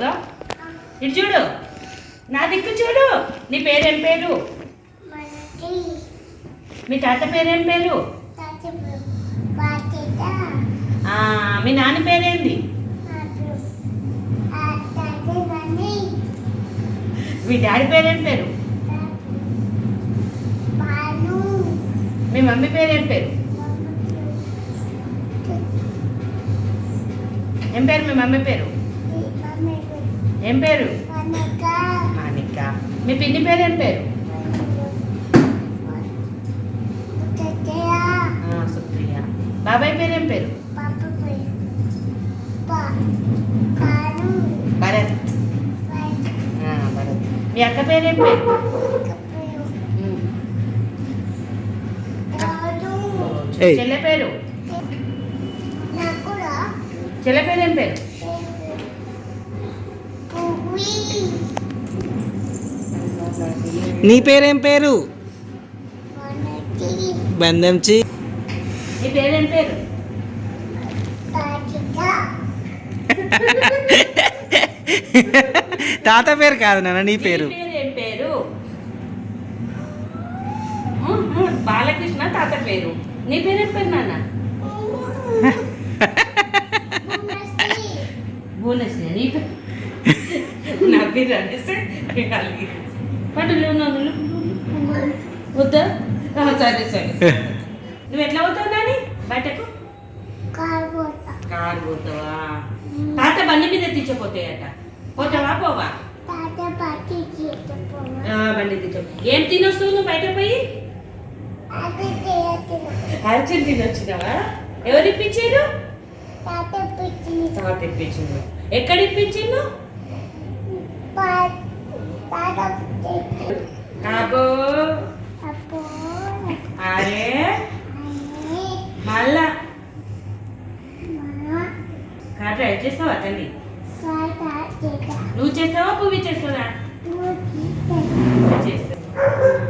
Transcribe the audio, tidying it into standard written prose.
చూడదా? ఇటు చూడు, నా దిక్కు చూడు. నీ పేరేం పేరు? మీ తాత పేరేం పేరు? మీ నాన్న పేరేంది? మీ డాడీ పేరేం పేరు? మీ మమ్మీ పేరేం పేరు? ఏం పేరు మీ మమ్మీ పేరు? ఏం పేరు? మానిక. మీ పిన్ని పేరేం పేరు? సుప్రియ. బాబాయ్ పేరేం పేరు? భరత్. భరత్. మీ అక్క పేరేం పేరు? చెల్లె పేరు? చెల్లె పేరేం పేరు? నీ పేరేం పేరు? బందంచి. నీ పేరేం పేరు? తాత పేరు కాదు నాన్న, నీ పేరు. ఏం పేరు? బాలకృష్ణ తాత పేరు. నీ పేరేం పేరు నాన్న? భువనశ్రీ. నీ పేరు? నా పేరు అనేసి పండుగ వద్దా? సరే సరే. నువ్వు ఎట్లా పోతావు నాని బయటకు? కారు పోతావా? తాత బండి మీద తీర్చపోతాయట. పోతావా పోవా? బండి తీర్చ. ఏం తినొస్తావు నువ్వు బయట పోయి? అర్జున్ తినొచ్చినావా? ఎవరు ఇప్పించారు? తాత ఇప్పించిండు. ఎక్కడ ఇప్పించిండు? అబ్బో. అరే మళ్ళా కార్ డ్రైవ్ చేస్తావా తల్లి? నువ్వు చేస్తావా పువ్వు చేస్తావా? చేస్తావా.